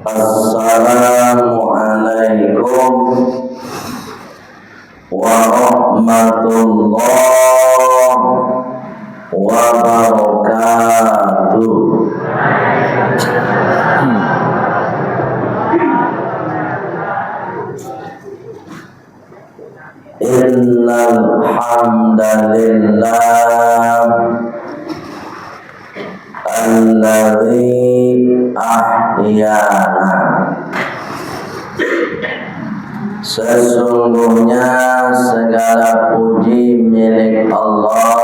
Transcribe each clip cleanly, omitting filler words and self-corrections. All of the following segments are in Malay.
Assalamualaikum warahmatullahi wabarakatuh. Innal hamdalillah alladzi ahyana. Sesungguhnya segala puji milik Allah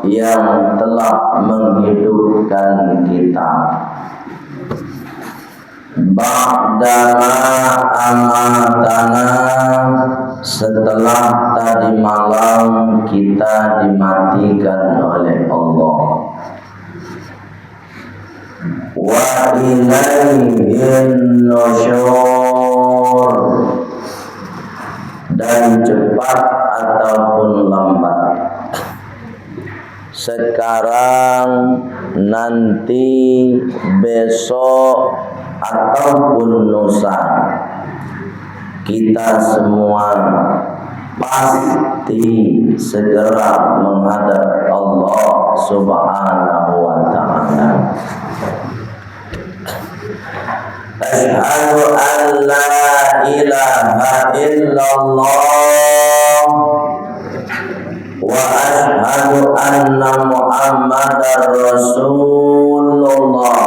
yang telah menghidupkan kita. Ba'dama amatana, setelah tadi malam kita dimatikan oleh Allah. Wa ilaihin nusyur, dan cepat ataupun lambat, sekarang, nanti, besok, ataupun lusa, kita semua pasti segera menghadap Allah Subhanahu wa ta'ala. Asyhadu an la ilaha illallah wa asyhadu anna Muhammadar Rasulullah.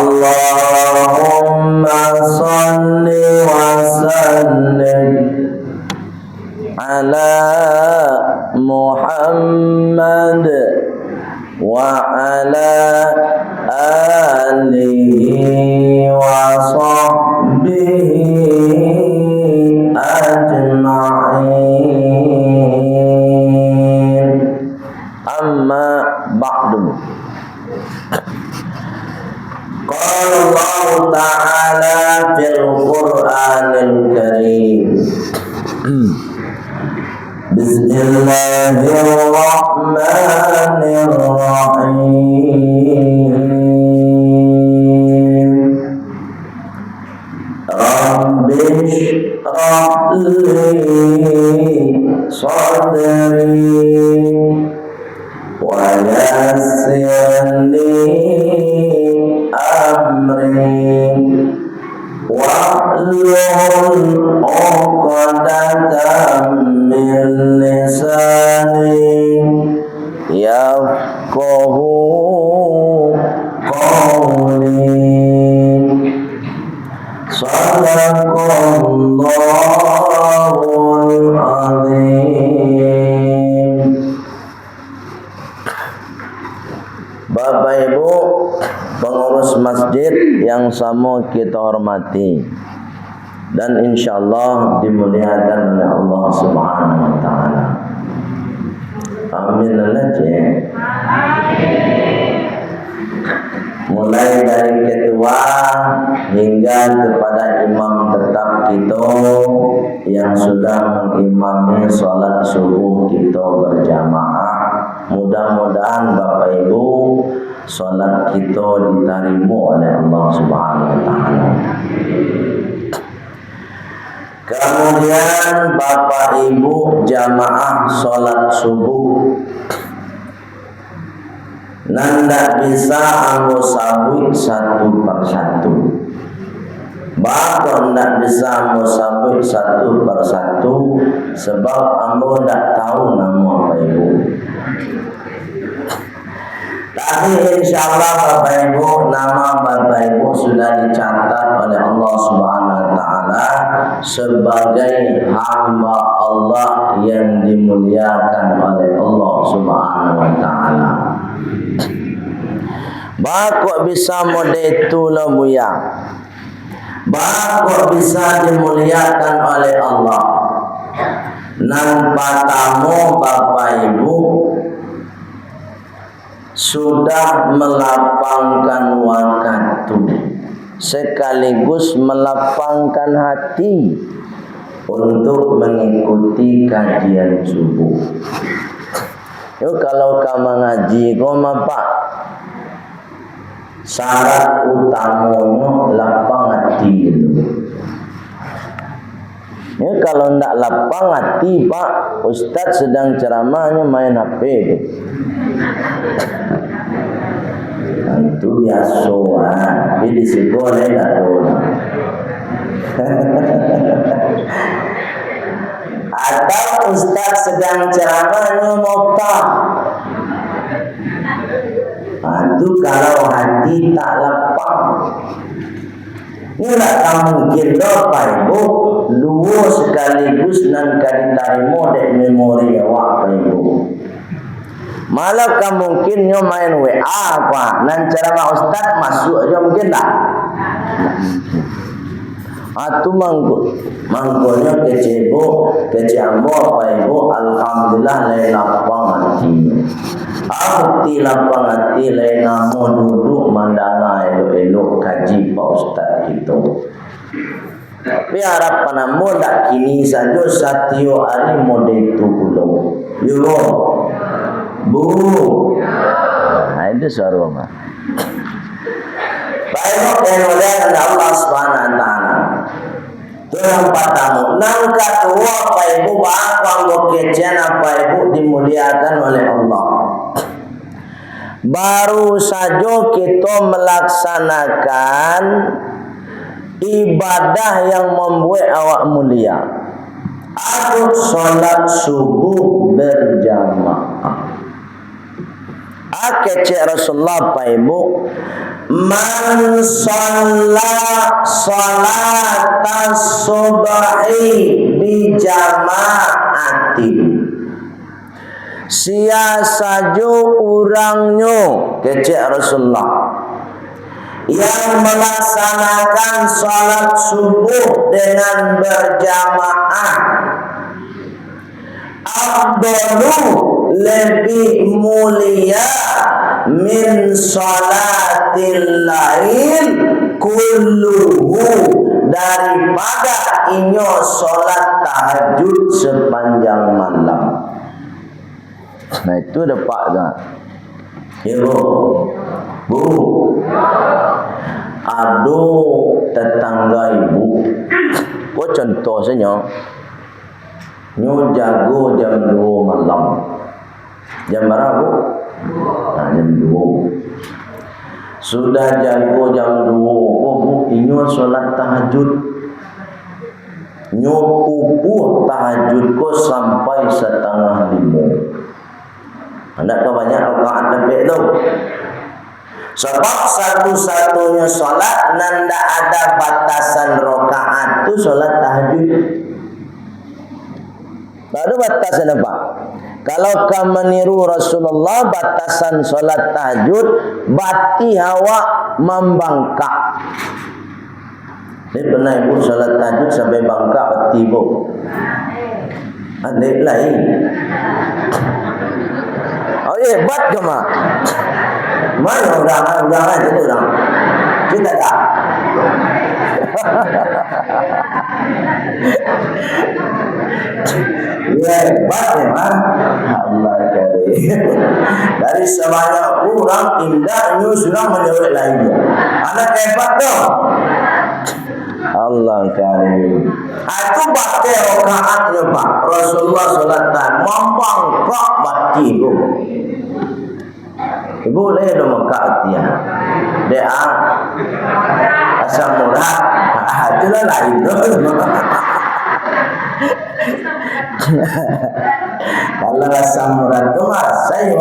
Allahumma salli wa sallim ala Muhammad wa ala alihi wa sahbihi ajma'in. Amma ba'du. Qala Allah Ta'ala fil Qur'anil Karim. Bismillahirrahmanirrahim. Rabbi shrah li sadri wa yassir li amri wahlul 'uqdatam min lisani yafqahu qawli. Shadaqallahul azim. Bapak Ibu pengurus masjid yang sama kita hormati dan insyaallah dimuliakan oleh Allah Subhanahu wa ta'ala. Amin. Mulai dari ketua hingga kepada imam tetap kita yang sudah mengimami sholat subuh kita berjamaah. Mudah-mudahan Bapak Ibu sholat kita diterima oleh Allah Subhanahu wa ta'ala. Kemudian Bapak Ibu jamaah sholat subuh, nanda bisa anggo sabui satu persatu. Bahkan tidak bisa anggo sabui satu persatu sebab ambo tidak tahu nama Bapak Ibu. Tapi insyaallah Bapak Ibu, nama Bapak Ibu sudah dicatat oleh Allah Subhanahu wa ta'ala sebagai hamba Allah yang dimuliakan oleh Allah Subhanahu wa ta'ala. Bakok bisa mode itu buya. Bakok bisa dimuliakan oleh Allah. Nan patamu Bapak Ibu sudah melapangkan waktu sekaligus melapangkan hati untuk mengikuti kajian subuh. Yuk kalau kamu ngaji koma Pak, syarat utamanya lapang hati. Ya, kalau ndak lapang hati Pak, Ustaz sedang ceramahnya main HP. Itu biasa, ini sekolah enggak tahu. Atau Ustaz sedang ceramahnya moktah. Itu kalau hati tak lapang. Ini tak mungkin Pak Ibu luo sekaligus nan kaditarimo dek memori awak Pak Ibu. Malah mungkin nyo main WA apa nan ceramah Ustaz masuk aja mungkin tak. Atu mangkonya kecebo Pak Ibu alhamdulillah lain lapang hati. Hati lapang hati lain namo duduk mandanga elok-elok kaji Pak Ustaz gitu. Tapi harapan namo tak kini saja satio hari mode itu belum. Yo Bu. Nah, itu suara mah. Baik dan oleh Allah Subhanahu wa taala. Itu yang pertama. Nang kedua Pak Ibu apa mukjizat apa Ibu dimuliakan oleh Allah. Baru saja kita melaksanakan ibadah yang membuat awak mulia. Aku solat subuh berjamaah. Kecik Rasulullah Pak Ibu, man sholat sholat subhi bi jama'atin, sia saja orangnya kecik Rasulullah yang melaksanakan sholat subuh dengan berjamaah, afdalu lebih mulia min sholatil lail kulluhu, daripada inyo sholat tahajud sepanjang malam. Nah itu dapat tak? Ya Bu. Aduh tetangga ibu. Kau contoh saja. Nyo jago jam 2 malam. Jam berapa? Nah, jam 2. Sudah jago jam 2. Oh Bu, inyo solat tahajud. Nyo upuh tahajud ko sampai 4:30. Anda tahu banyak rakaat lebih tu. Sebab satu-satunya solat nanda ada batasan rakaat tu solat tahajud. Baru batasan apa? Kalau kamu meniru Rasulullah batasan solat tahajud, bati hawa membangkak. Ini pernah ibu solat tahajud sampai bangkak bati ibu. Adik lain. Oh hebat ke mak? Mana orang itu orang? Kita tak. Hebat ya mak. Allah karim. Dari sebanyak orang indahnya sudah menjawab lainnya. Anak hebat dong. Allah karim. Aku pakai rakaatnya Pak. Rasulullah sholat tahajud membangkak bati itu. Ibu boleh dong mengkat dia. Dia asam murah. Itulah lain tu. Kalau asam murah tu saya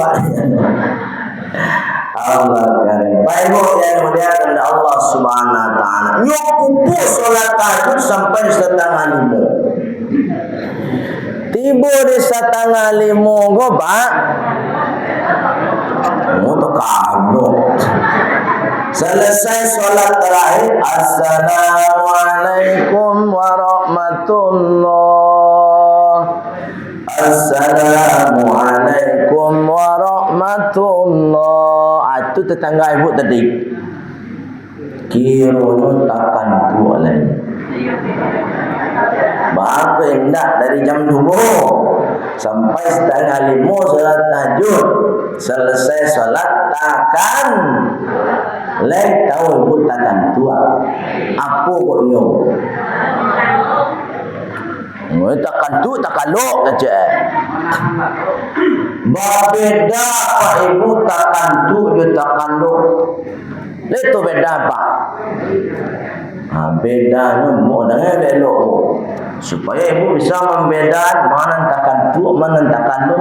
Allah karim. Baik Bu yang dimuliakan oleh Allah Subhanahu wa taala. Nyukup solat tahajud sampai 4:30. Tiba di 4:30 go Pak. Untuk kamu selesai solat terakhir, Assalamualaikum warahmatullah. Assalamualaikum warahmatullah. Itu tetangga ibu tadi. Kiranya takkan tu lain. Bapak hendak dari jam 2 sampai 4:30 solat tahajud. Selesai solat takkan Lek tahu ibu takkan tua. Apa kok yo? Takkan tu takkan lo aja. Berbeda pak ibu takkan tu je takkan lo. Itu beda apa? Bedanya mau dengan belok. Supaya ibu bisa membedakan mana takkan tu, mana takkan lo.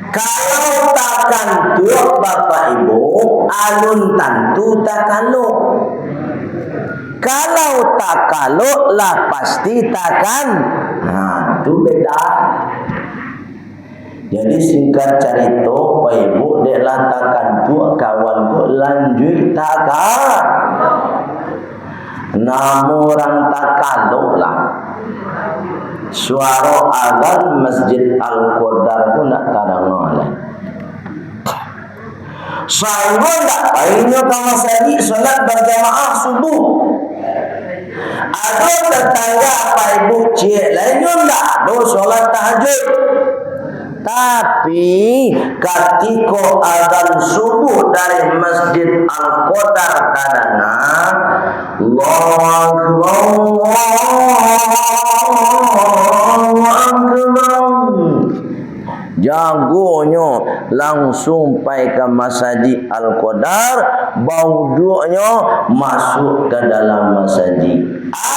Kalau takkan tu bapak ibu, alun tentu takkan lo. Kalau takkan lo lah pasti takkan. Itu beda. Jadi singkat cerita, Pak Ibu dia lah takkan tu kawan tu lanjut takkan. Namun orang takkan lo lah. Suara azan Masjid Al-Qadar tu nak terdengar lah. Saya tak lainnya kalau saya solat berjamaah subuh. Ada tetangga Pak Ibu cik lainnya tak ada solat tahajud. Tapi ketika azan subuh dari Masjid Al-Qadar terdengar, Allahu Akbar, Allahu Akbar, jagonya langsung pergi ke Masjid Al-Qadar, bauduknya masuk ke dalam masjid.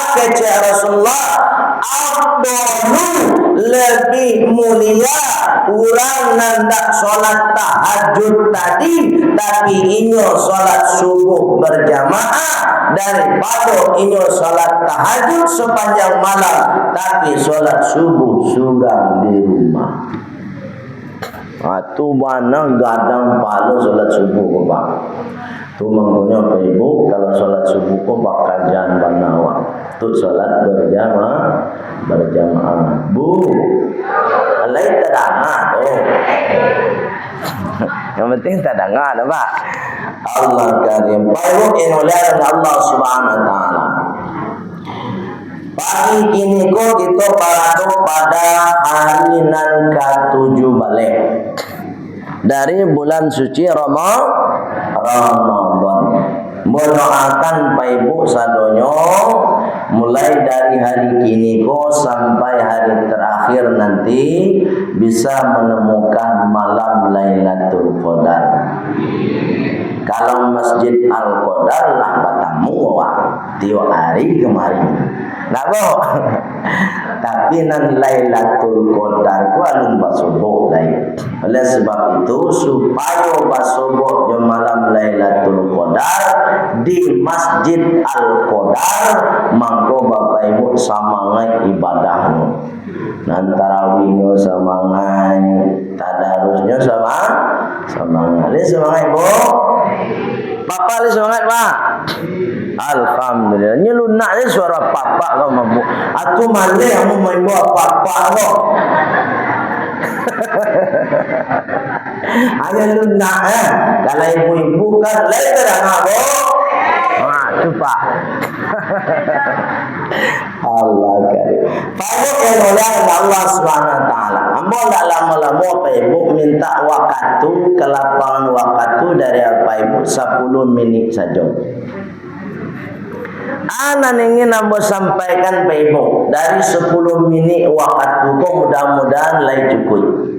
Kata Rasulullah, afdalu lebih mulia orang nandak solat tahajud tadi, tapi inyo solat subuh berjamaah daripada inyo solat tahajud sepanjang malam, tapi solat subuh surang di rumah. Tu mana gadang pala solat subuh ko ba? Tu mangkonya Pak Ibu kalau solat subuh ko bakal jangan banawa. Tu solat berjamaah. Bu. Alai terdengar tu. Yang penting terdengar dah Pak. Allah karim. Pak Ibu inulai Allah Subhanahu wa taala. Pagi kini ko kita parado pada hari nan ke-7 balik dari bulan suci Ramadan. Mendoakan Pak Ibu sadonyo mulai dari hari kini ko sampai hari terakhir nanti bisa menemukan malam Lailatul Qadar. Kalau Masjid Al-Qadar lah batamu wak tiap hari kemarin. Nak boh. Tapi nan Lailatul Qadar ku alun basubuh lain. Oleh sebab itu supaya basubuh jam malam Lailatul Qadar di Masjid Al-Qadar, mangko Bapak Ibu samangai ibadahmu. Nan tarawihnya samangai, tadarusnya samangai. Ini semangat Ibu. Papa ni semangat Pak. Alhamdulillah. Ni lunak je suara papa kau mampu. Aku mana yang mau main buat papa kau. Hanya lunak Kalau ibu-ibu kan lain terang aku. Tu Pak. Allah karim. Pada kemuliaan Allah Subhanahu wa taala. Ambo tak lama-lama Pak Ibu minta waktu ke lapangan waktu dari Pak Ibu 10 minit saja. Ana ingin ambo sampaikan Pak Ibu dari 10 minit waktu kok mudah-mudahan lai cukup.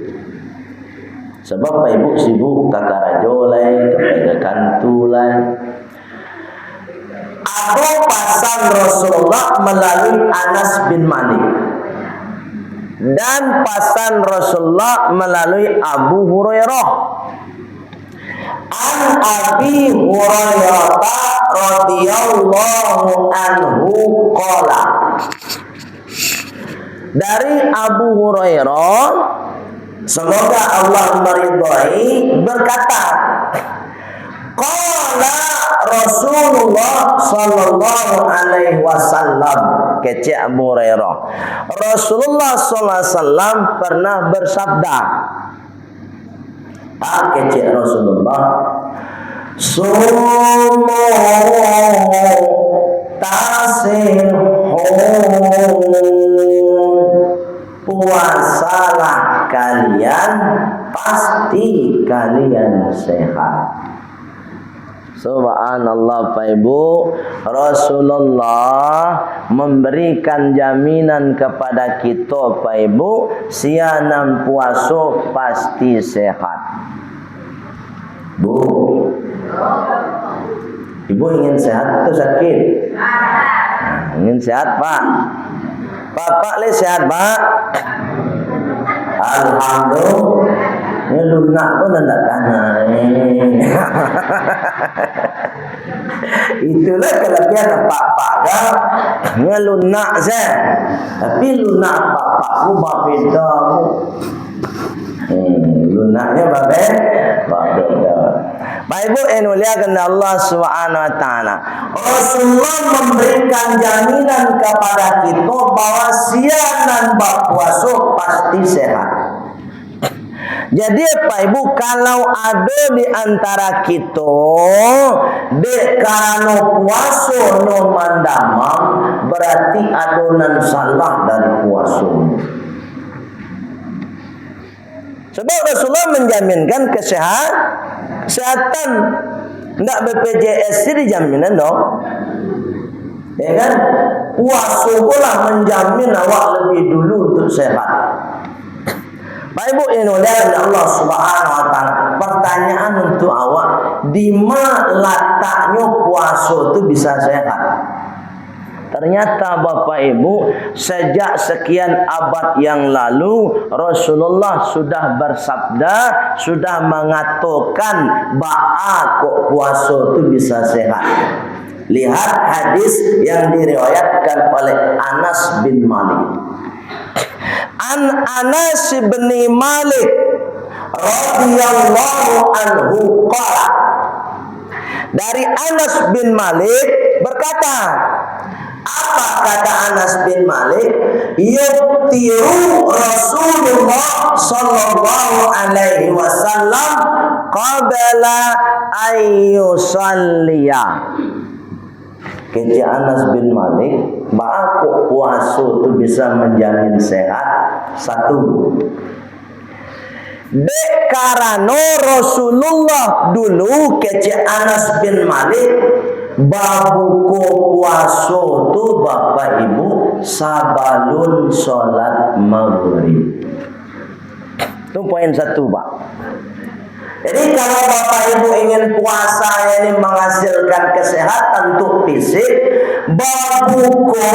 Sebab Pak Ibu sibuk kakak rajo lai, ke kantu lai. Aku pasang Rasulullah melalui Anas bin Malik dan pasan Rasulullah melalui Abu Hurairah. An Abi Hurairah radhiyallahu anhu qala. Dari Abu Hurairah, semoga Allah meridhai, berkata, qala Rasulullah sallallahu alaihi wasallam, kecek Abu Hurairah. Rasulullah sallallahu alaihi wasallam pernah bersabda, kecek Rasulullah, sumu tasihun, puasalah kalian pasti kalian sehat. Subhanallah Pak Ibu, Rasulullah memberikan jaminan kepada kita Pak Ibu, sianam puasa pasti sehat. Bu, Ibu ingin sehat atau sakit? Ingin sehat Pak. Bapak le sehat Pak? Alhamdulillah. Ini lunak pun tidak kanan. Itulah kelebihan pak-pak kan. Ini lunak saya. Tapi lunak pak-pakku berbeda. Lunaknya berbeda. Baik Ibu yang muliakan Allah Subhanahu wa taala. Rasulullah memberikan jaminan kepada kita bahwa sianan berpuasa pasti sehat. Jadi Pak Ibu, kalau ada di antara kita dek karena puasa no mandamam, berarti adonan salah dari puasa. Sebab Rasulullah menjaminkan kesehatan. Tidak BPJS ini jaminan dong. Ya kan? Puasa pula menjamin awak lebih dulu untuk sehat. Baik Ibu yang mulia Allah Subhanahu wa taala, pertanyaan untuk awak, di mana letaknya puasa itu bisa sehat? Ternyata Bapak Ibu, sejak sekian abad yang lalu Rasulullah sudah bersabda, sudah mengatakan bahwa kok puasa itu bisa sehat. Lihat hadis yang diriwayatkan oleh Anas bin Malik. An Anas bin Malik radhiyallahu anhu qala, dari Anas bin Malik berkata, apa kata Anas bin Malik? Yuftiru Rasulullah sallallahu alaihi wasallam qabla ayyusalliya. Keja Anas bin Malik, bahwa puasa itu bisa menjamin sehat. Satu, dek karena Rasulullah dulu keja Anas bin Malik babuko puasa itu Bapak Ibu sabalun sholat maghrib. Itu poin satu Pak. Jadi kalau Bapak Ibu ingin puasa ini menghasilkan kesehatan untuk fisik, babuko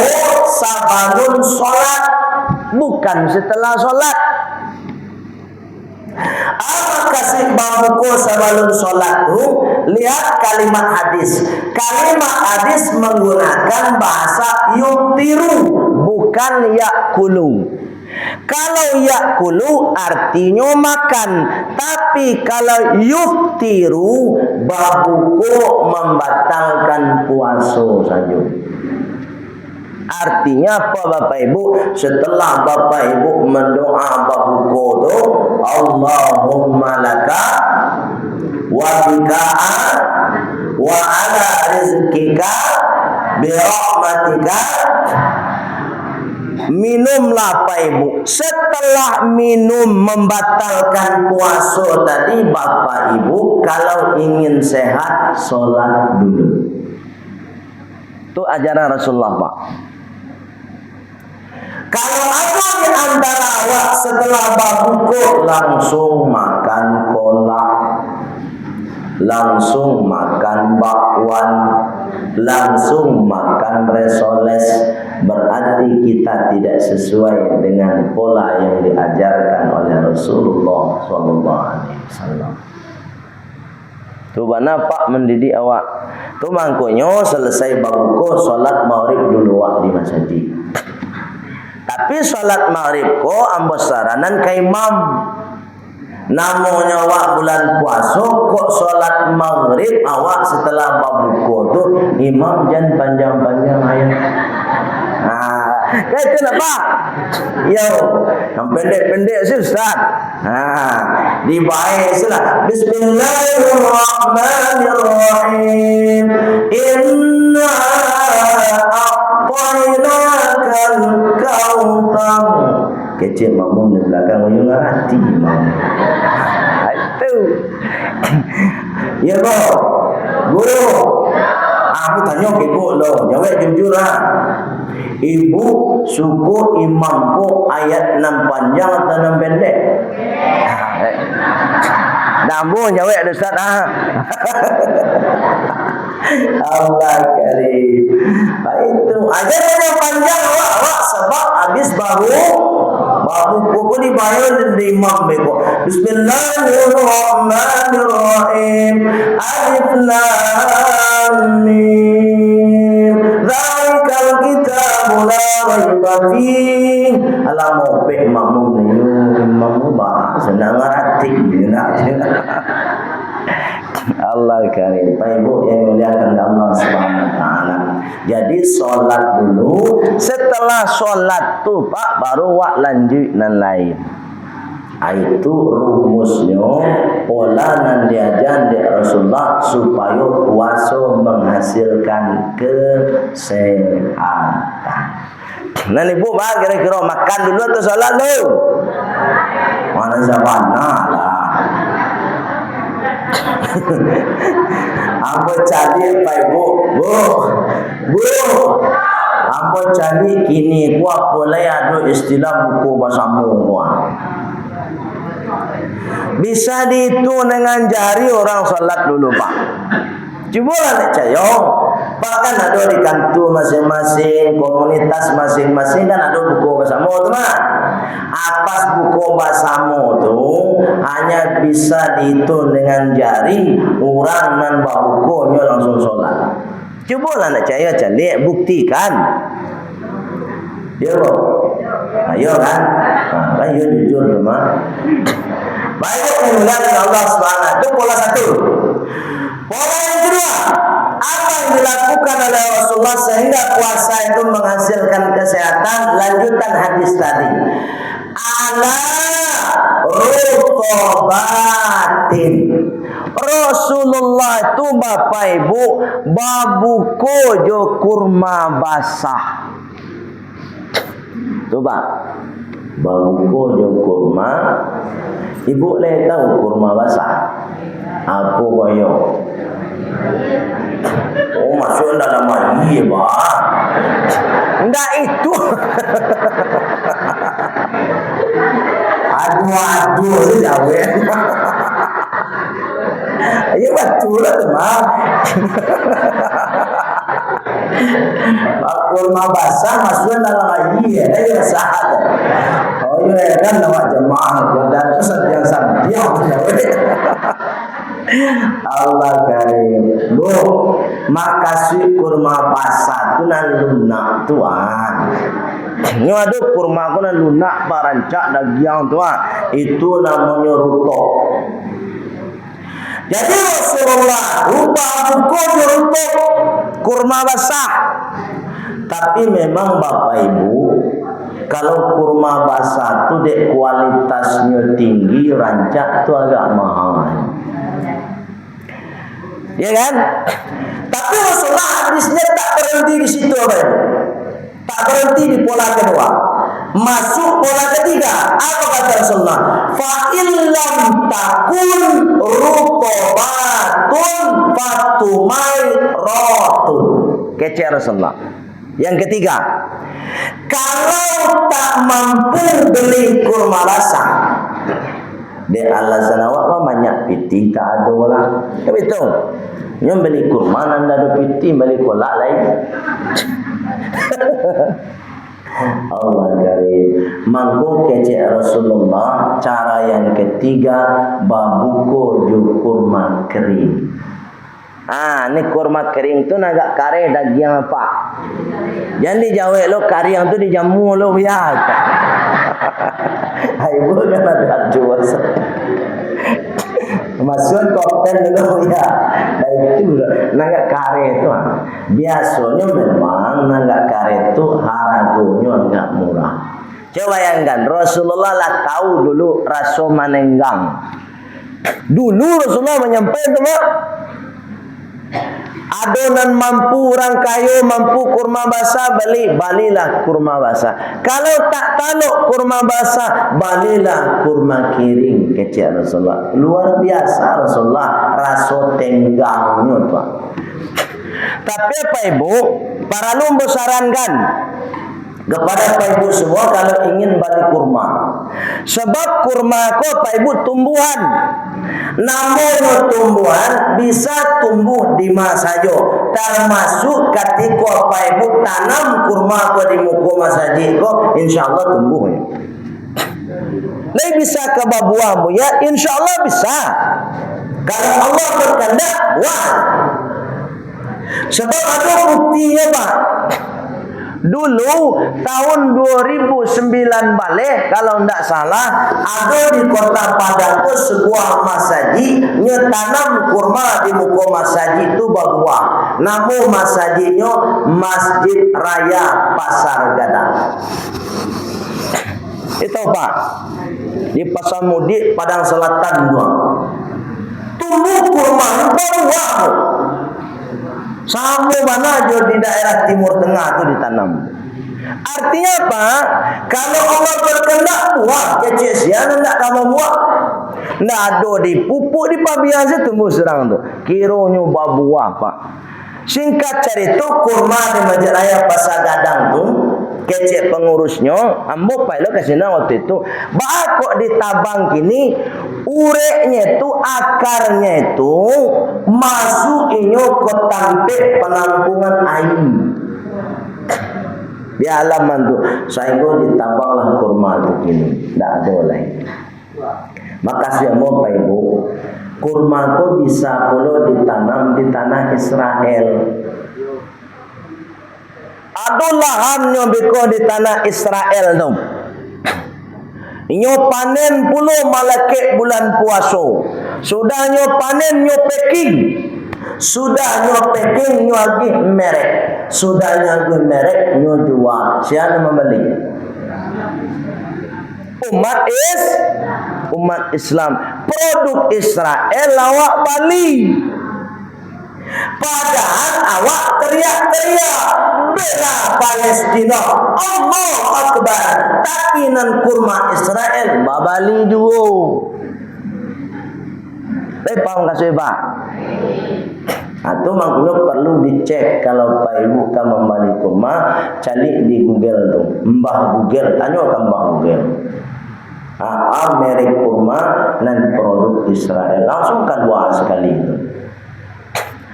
sabalun sholat, bukan setelah sholat. Apa kasih babuko sabalun sholat itu? Lihat kalimat hadis. Kalimat hadis menggunakan bahasa yuftiru, bukan yakulu. Kalau yakulu artinya makan, tapi kalau yuftiru babuko membatalkan puasa saja. Artinya apa Bapak Ibu? Setelah Bapak Ibu mendoa babuko itu, Allahumma laka wa bika wa ala rizkika bi rahmatika, minumlah Pak Ibu. Setelah minum membatalkan puasa tadi Bapak Ibu, kalau ingin sehat sholat dulu. Itu ajaran Rasulullah Pak. Kalau ada di antara awak setelah babuko langsung makan kolak, langsung makan bakwan, langsung makan resoles, berarti kita tidak sesuai dengan pola yang diajarkan oleh Rasulullah SAW. Tu bana Pak mendidik awak. Tu mangkonyo selesai babuko solat maghrib dulu awak di masjid. Tapi solat maghrib ko ambos saranan ke imam. Namanya awak bulan puasa kok solat maghrib awak setelah babuko tu imam jangan panjang-panjang ayat. Itu kenapa? Yo, yang pendek-pendek sih Ustaz. Dibaik salah. Bismillahirrahmanirrahim. Inna a'tainakal kautsar. Kecil makmum di belakang uyung hati makmum. Ya kok. Guru. Aku tanya ke ibu lo, jawab jujur lah. Ibu suku imamku ayat 6 panjang atau 6 pendek? Namun jawab Ustaz ah. Allah karim. Itu aja yang panjang awak sebab habis baru buku dibayar di imam beko. Bismillahirrahmanirrahim. Alif lam mim. Zalikal kitabu la raiba fihi. Alamu pe makmum ni makmum bah senang ratik dia nak. Allah karim. Pak Ibu yang muliakan Allah Subhanahu wa taala. Jadi solat dulu, setelah solat tu Pak baru wak lanjut nan lain. Itu rumusnya pola nan diajar di Rasulullah supaya puasa menghasilkan kesehatan. Nah ibu Pak kira-kira makan dulu atau solat dulu? Mana sabana lah. Apa cari Pak Ibu? Bu. Apa cari kini gua boleh ada istilah buku bahasa gua. Bisa dihitung dengan jari orang salat dulu Pak. Cubalah nak cayo. Bahkan ada di kantor masing-masing, komunitas masing-masing kan ada buku bersama tu kan. Atas buku bersama tu hanya bisa dihitung dengan jari orang nan bawa bukunya langsung solat. Cubalah nak cayo calik buktikan. Ya bro. Ayo kan? Ayo jujur teman. Baik kemuliaan Allah Subhanahu. Itu pola satu. Pola yang kedua, apa yang dilakukan oleh Rasulullah sehingga puasa itu menghasilkan kesehatan? Lanjutan hadis tadi. Ala rutobatin. Rasulullah itu Bapak Ibu babuko jo kurma basah. Coba babuko jo kurma. Ibu le tahu kurma basah? Apa koyo? Oh, masuk dalam air, Pak. Enggak itu. Aduh, jawab. Ayo betul lah, teman. Kurma basah masuk dalam air, ayo sahat. Oh iya kan nama jemaah dan yang sambiang. Allah karim. Bu, makasih kurma basah tu nan lunak tuan. Ni ada kurma ku nan lunak barancak dagiang tuan. Itu namanya rutok. Jadi Rasulullah rubah buku rutok kurma basah. Tapi memang Bapak Ibu, kalau kurma basah tu dek kualitasnya tinggi, rancak tu agak mahal. Ya kan? Tapi Rasulullah hadisnya tak berhenti di situ Bapak Ibu. Tak berhenti di pola kedua. Masuk pola ketiga. Apa kata Rasulullah? Fa illam takun rutobatun fatumai rotun. Kece Rasulullah. Yang ketiga, kalau tak mampu beli kurma basah, di alasan awak banyak piti tak ada lah. Tapi tu, yang beli kurma nanda ada piti beli kolak lain. Allah karim. Mangko kece Rasulullah. Cara yang ketiga, babuko ju kurma kering. Ni kurma kering tu agak kare daging apa? Jangan dijawab lo kari yang tu dijamu lo ya. Ibu kan ada jual. Masuk koktel lo ya. Dah itu naga kare tu. Biasanya memang naga kare tu harganya enggak murah. Coba bayangkan Rasulullah lah tahu dulu rasa manenggang. Dulu Rasulullah menyampaikan tu Adonan mampu orang kayu, mampu kurma basah, balilah kurma basah. Kalau tak taluk kurma basah, balilah kurma kering. Kecil Rasulullah. Luar biasa Rasulullah rasa tenggangnya tuan. Tapi apa ibu, para lumbu sarankan kepada Pak Ibu semua kalau ingin balik kurma. Sebab kurma ko Pak Ibu tumbuhan. Namun tumbuhan bisa tumbuh di masa saja. Termasuk ketika Pak Ibu tanam kurma ko di muka masa ko, insya Allah tumbuh. Nah bisa ke buah ya, insya Allah bisa. Kalau Allah berkehendak, wah. Sebab ada buktinya Pak. Dulu tahun 2009 balik kalau tidak salah ada di kota Padang sebuah masjid nyetanam kurma di muka masjid itu berbuah. Namun masjidnya Masjid Raya Pasar Gadang. Itu Pak di Pasar Mudik Padang Selatan 2. Tumbuh kurma berbuah. Sama mana aja di daerah Timur Tengah itu ditanam. Artinya apa? Kalau Allah berkehendak buah, kecil sian tidak kamu buah. Tidak ada di pupuk di pabiasa tumbuh serang tu. Kiranya buah Pak. Singkat cerita kurma di Masjid Raya Pasar Gadang tu, kecil pengurusnya, ambo pilot kasih waktu itu, kok ditabang kini, ureknya itu, akarnya itu, masuk inyo ke tampik penampungan air. Di halaman tu, saya ditabanglah kurma tu kini, tidak ada lagi. Makasih mau Pak Ibu. Kurma itu bisa pula ditanam di tanah Israel. Ada lahannya beko di tanah Israel tu. Nyo panen pula malakit bulan puasa. Sudah nyo panen nyo packing. Sudah nyo packing nyo lagi merek. Sudah nyo lagi merek nyo jual. Siapa membeli? Umat Islam. Produk Israel awak Bali. Padahal awak teriak-teriak bela Palestina. Allah Akbar. Tapi nan kurma Israel Bali juga. Paham kasih Pak? Atau makanya perlu dicek kalau Pak Ibu kan membeli kurma, cari di Google tu. Mbah Google, tanya ke Mbah Google. Merek kurma dan produk Israel langsung keluar sekali itu.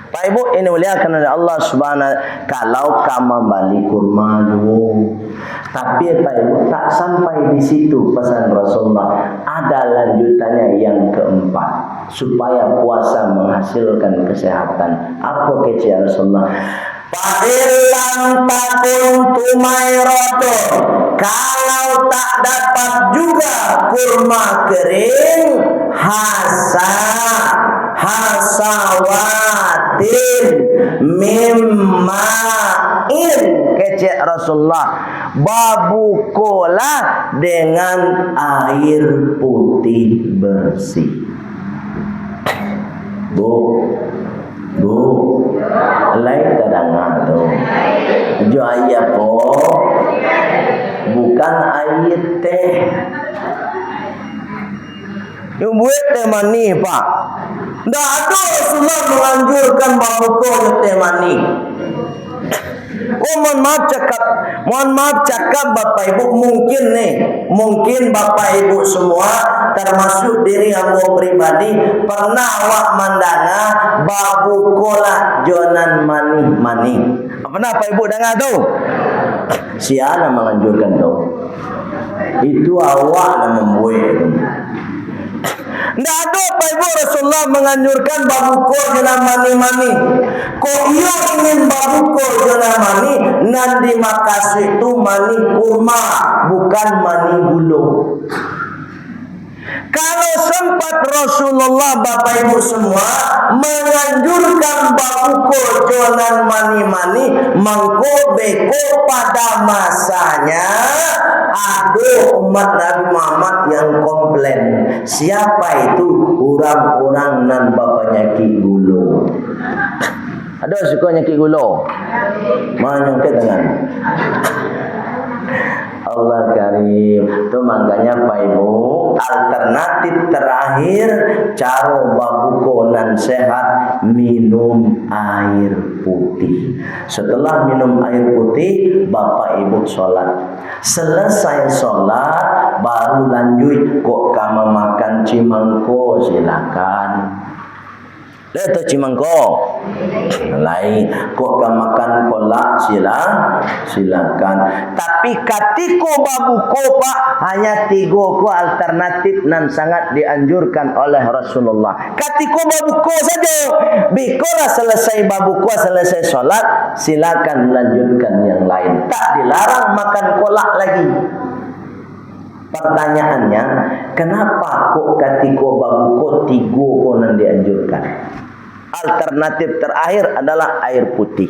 Pak Ibu ini muliakan oleh Allah Subhanahu. Kalau kamu balik kurma dulu, tapi Pak Ibu tak sampai di situ pesan Rasulullah. Ada lanjutannya yang keempat supaya puasa menghasilkan kesehatan. Apa kecil Rasulullah? Fa'ilam takun tumairatu. Kalau tak dapat juga kurma kering, hasawatin mimma'in. Kecek Rasulullah, babukola dengan air putih bersih. Bu, lain kadang tu. Jo ayah po, bukan air teh. Yang buat teh mani Pak. Dah ada Rasulullah menganjurkan babuko teh mani. Mohon maaf cakap Bapak Ibu, mungkin Bapak Ibu semua termasuk diri hamba pribadi pernah awak mandanga babukola jonan mani. Pernah Bapak Ibu dengar tu? Siapa menganjurkan tu? Itu awak yang membuat. Tidak ada Bapak Ibu Rasulullah menganjurkan babuko jonan mani. Kok ia ingin babuko jonan mani, nanti makasih itu mani kurma, bukan mani gula. Kalau sempat Rasulullah Bapak Ibu semua menganjurkan babuko jonan mani, mangko beko pada masanya ada umat Nabi Muhammad yang komplain. Siapa itu? Orang-orang nan bapaknya Ki Gulu. Ada suka nyakit gula? Menyungkit dengan Allah Karim. Tu makanya Pak Ibu, alternatif terakhir cara babuko nan sehat, minum air putih. Setelah minum air putih, Bapak Ibu sholat. Selesai sholat, baru lanjut. Kok kamu makan cimangko, silakan. Leto cimangko lain, kok makan kolak silakan. Tapi katiko babuko Pak, hanya 3 ko alternatif nan sangat dianjurkan oleh Rasulullah. Katiko babuko saja. Bikola selesai babuko, selesai sholat, silakan lanjutkan yang lain. Tak dilarang makan kolak lagi. Pertanyaannya, kenapa kok katiko babuko 3 ko nan dianjurkan? Alternatif terakhir adalah air putih.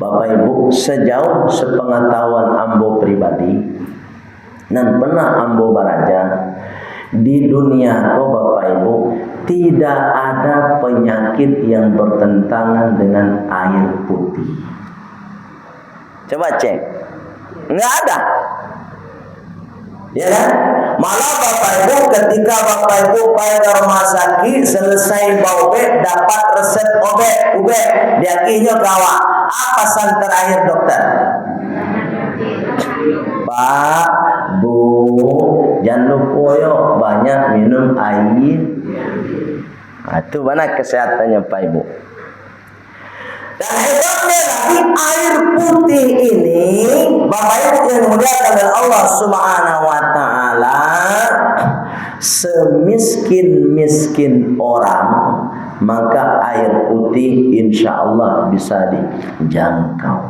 Bapak Ibu, sejauh sepengetahuan ambo pribadi dan pernah ambo belajar, di dunia ko Bapak Ibu tidak ada penyakit yang bertentangan dengan air putih. Coba cek, nggak ada. Ya kan? Malah Bapak Ibu ketika Bapak Ibu pergi ke rumah sakit, selesai baubek dapat resep ubek diakinya kawa. Apa pesan terakhir dokter? Pak, Bu, jangan lupa yo banyak minum air. Itu mana kesehatannya Pak Ibu. Dan hebatnya lagi air putih ini, Bapak Ibu yang dimuliakan oleh Allah Subhanahu wa taala, semiskin-miskin orang, maka air putih insya Allah bisa dijangkau.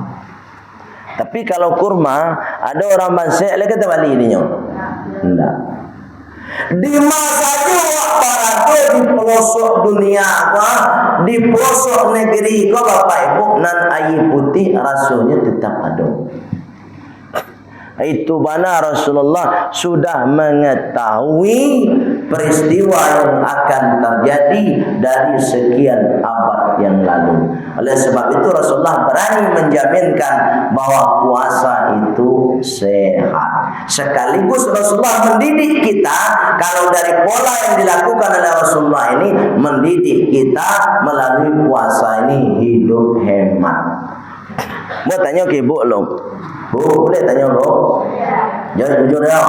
Tapi kalau kurma, ada orang masih lagi kata balik ini nyo. Enggak. Di masa juga para di pelosok dunia di pelosok negeri kau Bapak Ibu nan air putih rasanya tetap ada. Itu mana Rasulullah sudah mengetahui peristiwa yang akan terjadi dari sekian abad yang lalu. Oleh sebab itu Rasulullah berani menjaminkan bahwa puasa itu sehat. Sekaligus Rasulullah mendidik kita, kalau dari pola yang dilakukan oleh Rasulullah ini, mendidik kita melalui puasa ini hidup hemat. Mau tanya ke ibu lo? Bu, boleh tanya lo? Jangan jujur ya.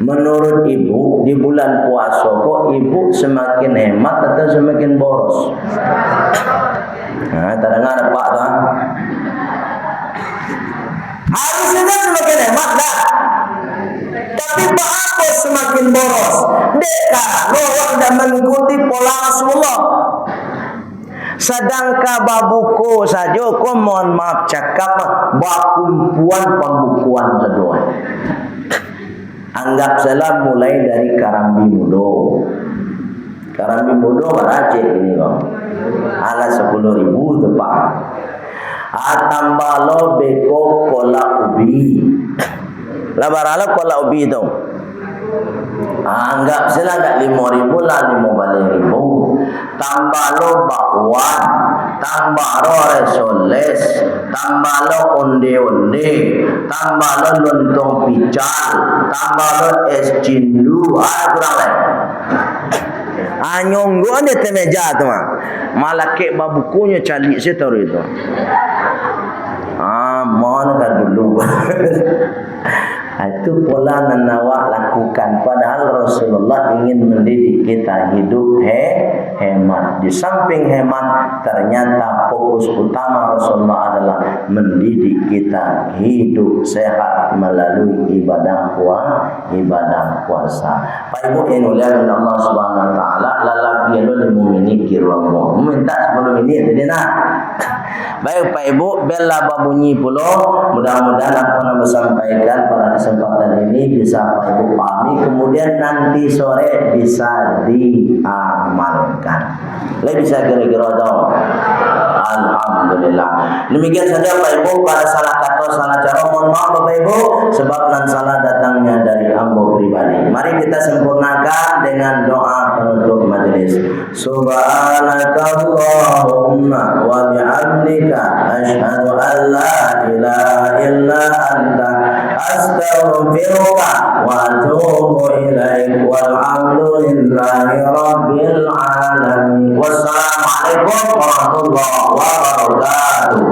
Menurut ibu, di bulan puasa kok ibu semakin hemat atau semakin boros? Nah, tak dengar ada Pak kan? Harusnya semakin hemat dah. Tapi Pak aku semakin boros. Dek kalau tidak mengikuti pola Rasulullah. Sedangkan babuko saja, kau mohon maaf cakap bakumpuan pembukuan kedua. Anggap salah mulai dari Karambi Mudo. Karambi Mudo beraceh ini kau. Ala 10.000 tepat. Tambah lo beko kola ubi. Labarala kola ubi tu. Anggap salah kat 5.000 lah 15.000. Tambah lo bakwan, tambah lo resoles, tambah lo onde-onde, tambah lo lontong pical, tambah lo es cindu. Kurang lain. Nyonggo ada temeja tu mah. Malah kek babukunya calik saya tahu itu. Mohon kan dulu. Itu pola yang awak lakukan. Padahal Rasulullah ingin mendidik kita hidup hemat. Di samping hemat, ternyata fokus utama Rasulullah adalah mendidik kita hidup sehat melalui ibadah puasa. Pak Ibu yang mulia Allah Subhanahu Wa Taala, lalapi lo mumini kirwamu. Minta 10 minit jadi nak. Baik Pak Ibu, bella babunyi pulo. Mudah-mudahan apa yang disampaikan pada kesempatan ini bisa Pak Ibu pahami, kemudian nanti sore bisa diamalkan. Lebih bisa kira-kira dong. Alhamdulillah. Demikian saja Bapak Ibu, pada salah kata salah cara mohon maaf Bapak Ibu, sebab nan salah datangnya dari ambo pribadi. Mari kita sempurnakan dengan doa penutup majelis. Subhanakallahumma wa bihamdika asyhadu an la ilaha illa anta astaghfiruka wa atubu ilaik walhamdulillahi rabbil alamin. Wassalamualaikum warahmatullahi wabarakatuh.